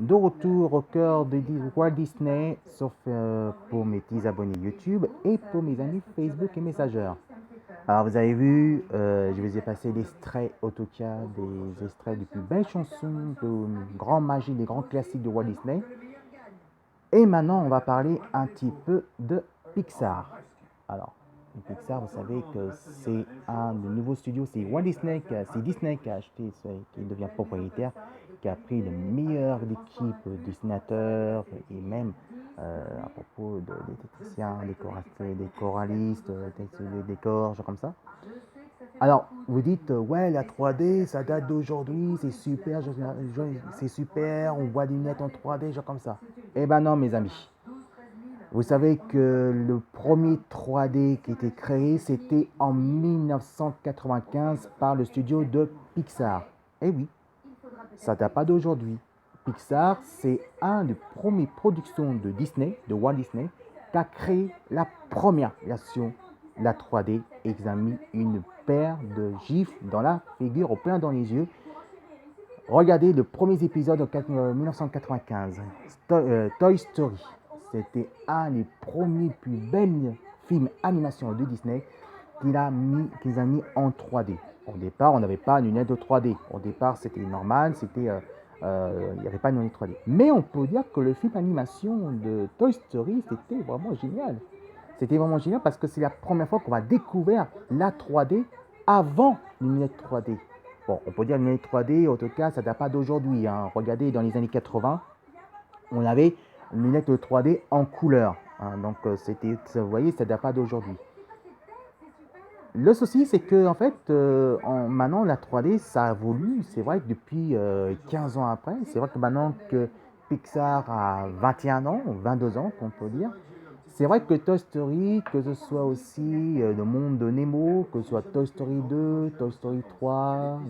de retour au cœur de Walt Disney, sauf pour mes petits abonnés YouTube et pour mes amis Facebook et Messenger. Alors vous avez vu, je vous ai passé l'extrait AutoCAD, des extraits des plus belles chansons, de grands magies, des grands classiques de Walt Disney. Et maintenant, on va parler un petit peu de Pixar. Alors, Pixar, vous savez que c'est un de nouveaux studios, c'est Walt Disney, c'est Disney qui a acheté, qui devient propriétaire, qui a pris le meilleur de l'équipe, dessinateurs et même à propos des techniciens, des choralistes, des décors, genre comme ça. Alors, vous dites, ouais, la 3D, ça date d'aujourd'hui, c'est super, c'est super, on voit des lunettes en 3D, genre comme ça. Eh ben non, mes amis. Vous savez que le premier 3D qui a été créé, c'était en 1995 par le studio de Pixar. Eh oui, ça date pas d'aujourd'hui. Pixar, c'est un des premières productions de Disney, de Walt Disney, qui a créé la première version de la 3D et qui a mis une paire de gifs dans la figure, au plein dans les yeux. Regardez le premier épisode en 1995, Toy Story. C'était un des premiers plus belles films animation de Disney qu'ils a mis en 3D. Au départ, on n'avait pas une lunette de 3D. Au départ, c'était normal, il n'y avait pas de lunette 3D. Mais on peut dire que le film animation de Toy Story, c'était vraiment génial. C'était vraiment génial parce que c'est la première fois qu'on va découvrir la 3D avant une lunette 3D. Bon, on peut dire une lunette 3D, en tout cas, ça ne date pas d'aujourd'hui. Hein. Regardez, dans les années 80, on avait une lunette 3D en couleur. Hein. Donc, vous voyez, ça ne date pas d'aujourd'hui. Le souci, c'est que en fait, maintenant, la 3D, ça a évolué. C'est vrai que depuis 15 ans après, c'est vrai que maintenant que Pixar a 21 ans, 22 ans, qu'on peut dire, c'est vrai que Toy Story, que ce soit aussi le monde de Nemo, que ce soit Toy Story 2, Toy Story 3,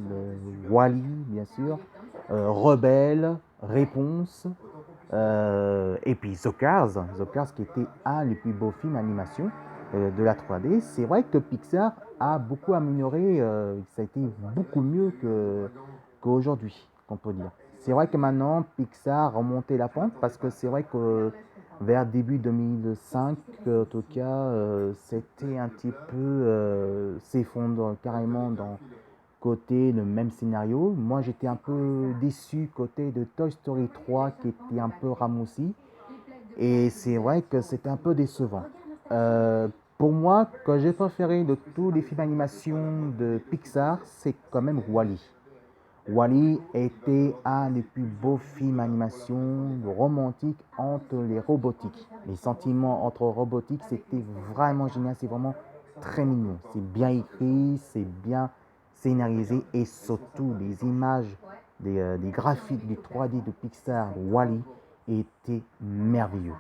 Wall-E, bien sûr, Rebelle, Réponse, et puis The Cars, qui était un des plus beaux films d'animation de la 3D. C'est vrai que Pixar a beaucoup amélioré, ça a été beaucoup mieux qu'aujourd'hui, qu'on peut dire. C'est vrai que maintenant, Pixar a remonté la pente parce que c'est vrai que vers début 2005, en tout cas, c'était un petit peu s'effondre carrément dans côté le même scénario. Moi, j'étais un peu déçu côté de Toy Story 3 qui était un peu ramolli. Et c'est vrai que c'était un peu décevant. Pour moi, ce que j'ai préféré de tous les films d'animation de Pixar, c'est quand même Wall-E. Wall-E était un des plus beaux films d'animation romantique entre les robotiques. Les sentiments entre robotiques, c'était vraiment génial, c'est vraiment très mignon. C'est bien écrit, c'est bien scénarisé et surtout les images, des graphiques du 3D de Pixar, Wall-E, étaient merveilleux.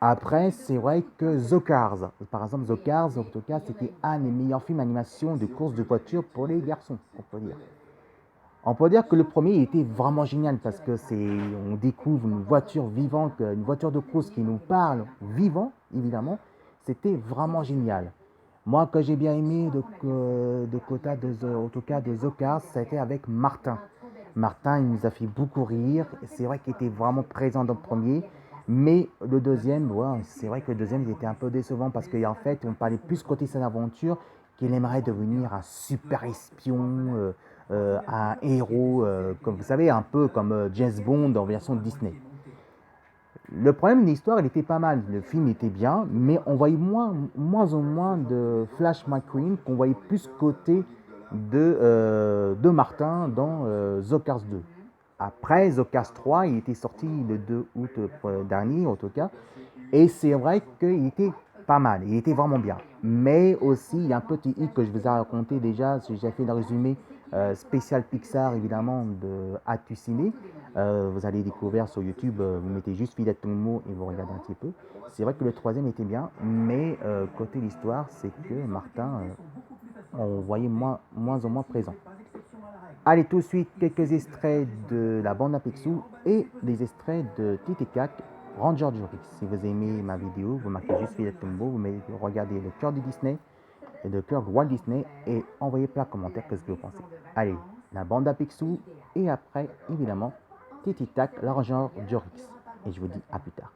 Après, c'est vrai que The Cars, par exemple, The Cars, en tout cas, c'était un des meilleurs films d'animation de course de voiture pour les garçons, on peut dire. On peut dire que le premier était vraiment génial parce que on découvre une voiture vivante, une voiture de course qui nous parle vivant, évidemment. C'était vraiment génial. Moi, que j'ai bien aimé en tout cas de The Cars, ça a été avec Martin. Martin, il nous a fait beaucoup rire. C'est vrai qu'il était vraiment présent dans le premier. Mais le deuxième, ouais, c'est vrai que le deuxième, il était un peu décevant parce qu'en fait, on parlait plus côté son aventure qu'il aimerait devenir un super espion, un héros, comme vous savez, un peu comme James Bond en version Disney. Le problème de l'histoire, il était pas mal. Le film était bien, mais on voyait moins en moins de Flash McQueen, qu'on voyait plus côté de Martin dans The Cars 2. Après, The Cars 3, il était sorti le 2 août dernier, en tout cas. Et c'est vrai qu'il était pas mal, il était vraiment bien. Mais aussi, il y a un petit hic que je vous ai raconté déjà, j'ai fait le résumé spécial Pixar, évidemment, de Atu Ciné. Vous allez découvrir sur YouTube, vous mettez juste Villette Tomo et vous regardez un petit peu. C'est vrai que le troisième était bien, mais côté l'histoire, c'est que Martin, on voyait moins en moins présent. Allez, tout de suite, quelques extraits de la bande à Picsou et des extraits de Titicac, Ranger Jury. Si vous aimez ma vidéo, vous marquez juste Villette Tombo, vous regardez le cœur de Disney et le cœur de Walt Disney et envoyez plein de commentaires, qu'est-ce que vous pensez. Allez, la bande à Picsou et après, évidemment, Titi Tac, l'arrangeur Jorix. Et je vous dis à plus tard.